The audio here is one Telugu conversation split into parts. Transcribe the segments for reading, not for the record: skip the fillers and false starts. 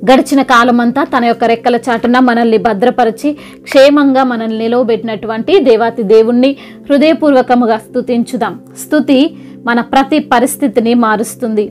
గడిచిన కాలమంతా తన యొక్క రెక్కల చాటున మనల్ని భద్రపరిచి క్షేమంగా మనల్ని నిలవబెట్టినటువంటి దేవాతి దేవుణ్ణి హృదయపూర్వకముగా స్తుతించుదాం. స్తుతి మన ప్రతి పరిస్థితిని మారుస్తుంది.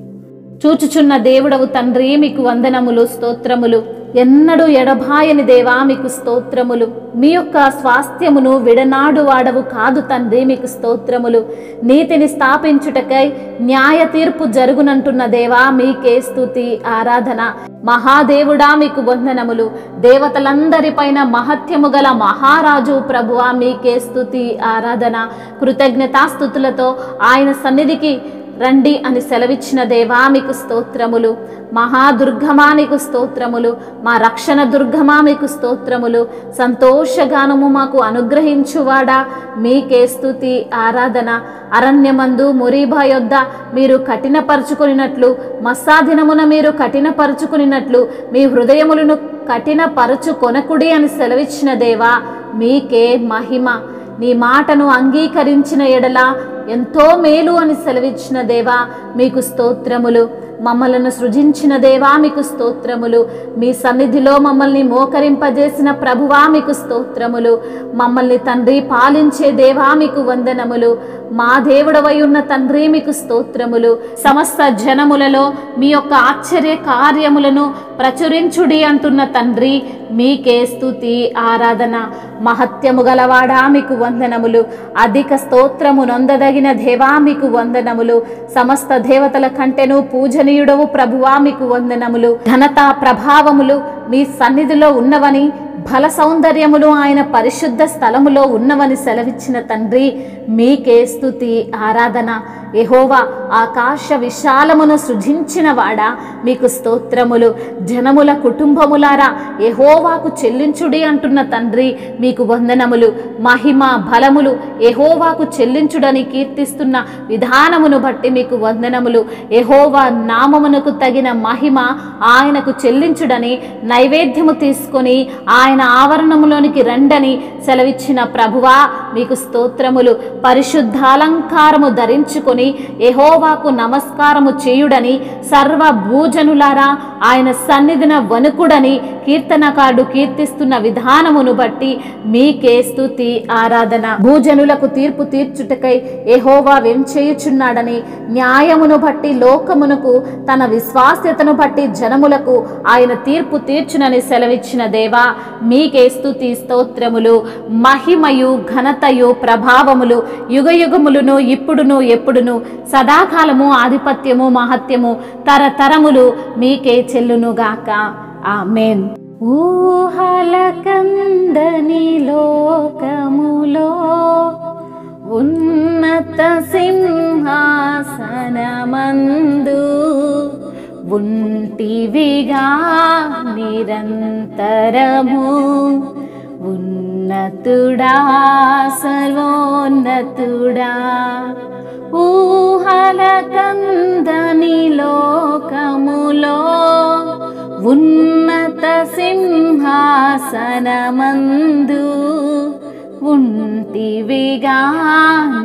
చూచుచున్న దేవుడవు తండ్రి, మీకు వందనములు, స్తోత్రములు. ఎన్నడూ ఎడబాయని దేవా, మీకు స్తోత్రములు. మీ యొక్క స్వాస్థ్యమును విడనాడు వాడవు కాదు తండ్రి, మీకు స్తోత్రములు. నీతిని స్థాపించుటకై న్యాయ తీర్పు జరుగునంటున్న దేవా, మీకే స్తుతి ఆరాధన. మహాదేవుడా, మీకు వందనములు. దేవతలందరిపైన మహత్యము గల మహారాజు ప్రభువా, మీకే స్తుతి ఆరాధన. కృతజ్ఞతాస్తుతులతో ఆయన సన్నిధికి రండి అని సెలవిచ్చిన దేవా, మీకు స్తోత్రములు. మహాదుర్గమా, నీకు స్తోత్రములు. మా రక్షణ దుర్గమా, మీకు స్తోత్రములు. సంతోషగానము మాకు అనుగ్రహించువాడా, మీకే స్తుతి ఆరాధన. అరణ్యమందు మొరీబా యొద్ద మీరు కఠినపరుచుకున్నట్లు, మస్సాదినమున మీరు కఠినపరుచుకున్నట్లు మీ హృదయములను కఠినపరుచుకొనకుడి అని సెలవిచ్చిన దేవా, మీకే మహిమ. నీ మాటను అంగీకరించిన ఎడల ఎంతో మేలు అని సెలవిచ్చిన దేవా, మీకు స్తోత్రములు. మమ్మలను సృజించిన దేవా, మీకు స్తోత్రములు. మీ సన్నిధిలో మమ్మల్ని మోకరింపజేసిన ప్రభువా, మీకు స్తోత్రములు. మమ్మల్ని తండ్రి పాలించే దేవా, మీకు వందనములు. మా దేవుడవై ఉన్న తండ్రి, మీకు స్తోత్రములు. సమస్త జనములలో మీ యొక్క ఆశ్చర్య కార్యములను ప్రచురించుడి అంటున్న తండ్రి, మీకే స్తుతి ఆరాధన. మహత్యము గలవాడా, మీకు వందనములు. అధిక స్తోత్రము నొందదగిన దేవా, మీకు వందనములు. సమస్త దేవతల కంటెను పూజనీయుడవు ప్రభువా, మీకు వందనములు. ఘనత ప్రభావములు మీ సన్నిధిలో ఉన్నవని, బల సౌందర్యములు ఆయన పరిశుద్ధ స్థలములో ఉన్నవని సెలవిచ్చిన తండ్రి, మీకే స్తుతి ఆరాధన. యెహోవా, ఆకాశ విశాలమును సృజించిన వాడా, మీకు స్తోత్రములు. జనముల కుటుంబములారా, యెహోవాకు చెల్లించుడి అంటున్న తండ్రి, మీకు వందనములు. మహిమ బలములు యెహోవాకు చెల్లించుడని కీర్తిస్తున్న విధానమును బట్టి మీకు వందనములు. యెహోవా నామమునకు తగిన మహిమ ఆయనకు చెల్లించుడని నైవేద్యము తీసుకొని ఆయన ఆవరణములోనికి రండని సెలవిచ్చిన ప్రభువా, మీకు స్తోత్రములు. పరిశుద్ధాలంకారము ధరించుకొని యెహోవాకు నమస్కారము చేయుడని సర్వ భూజనులారా ఆయన సన్నిధిన వణుకుడని కీర్తనకారుడు కీర్తిస్తున్న విధానమును బట్టి మీకే స్తుతి ఆరాధన. భూజనులకు తీర్పు తీర్చుటకై యెహోవా వెంచేయుచున్నాడని, న్యాయమును బట్టి లోకమునకు, తన విశ్వాస్యతను బట్టి జనములకు ఆయన తీర్పు తీర్చునని సెలవిచ్చిన దేవా, మీకే స్తుతి స్తోత్రములు. మహిమయు ఘనతయు ప్రభావములు యుగయుగములను ఇప్పుడును ఎప్పుడును సదాకాలము ఆధిపత్యము మహత్యము తరతరములు మీకే చెల్లునుగాక. ఆమేన్. ఊహలకందని లోకములో ఉన్నత సింహాసనమందు ఉంటివిగా నిరంతరము, ఉన్నతుడా సర్వోన్నతుడా. ఊహలకందని లోకములో ఉన్నత సింహాసనమందు ఉంటివిగా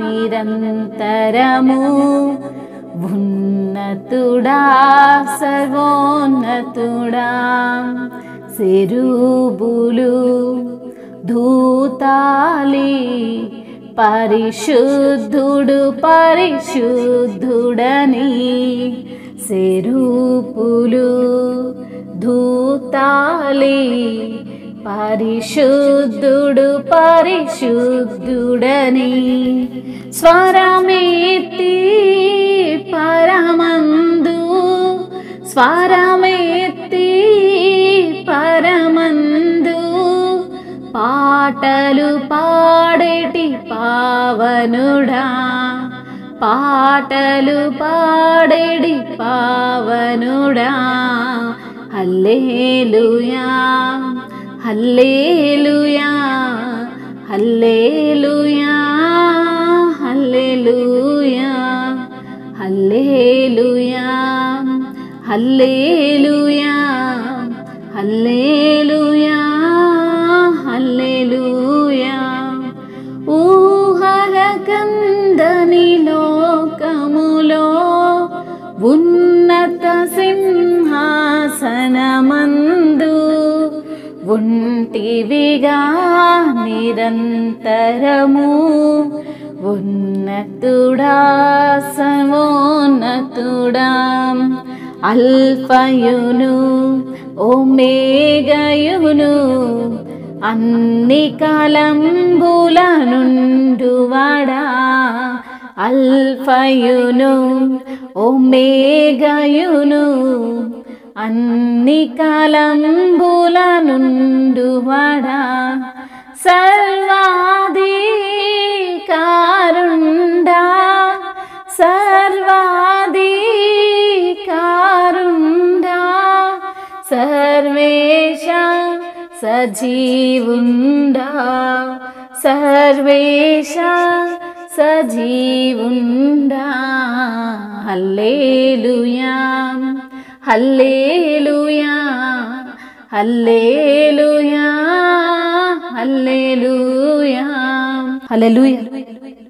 నిరంతరము, ఉన్నతుడా సర్వోన్నతుడా. సెరూబులు ధూతాలి పరిశుద్ధుడు పరిశుద్ధుడని, సెరూపులు ధూతాలి పరిశుద్ధుడు పరిశుద్ధుడని, స్వరమెత్తి పరమందు, స్వరమెత్తి పరమందు పాటలు పాడేటి పావనుడా, పాటలు పాడేటి పావనుడా. హల్లెలూయా హల్లెలూయా హల్లెలూయా హల్లెలూయా హల్లెలూయా హల్లెలూయా హల్లెలూయా హల్లెలూయా. ఊహలకందని లోకములో ఉన్నత సింహాసనం ఉంటివిగా నిరంతరము ఉన్నతుడా సర్వోన్నతుడా అల్ఫయును ఒమేగయును అన్ని కాలంబుల నుండువాడా అల్ఫయును ఒమేగయును అన్ని కాలంబుల నుండువాడా సర్వాధికారుండా సర్వాధికారుండా సర్వేశ సజీవుండా సర్వేశ సజీవుండా హల్లెలూయా హల్లెలూయా హల్లెలూయా హల్లెలూయా హల్లెలూయా.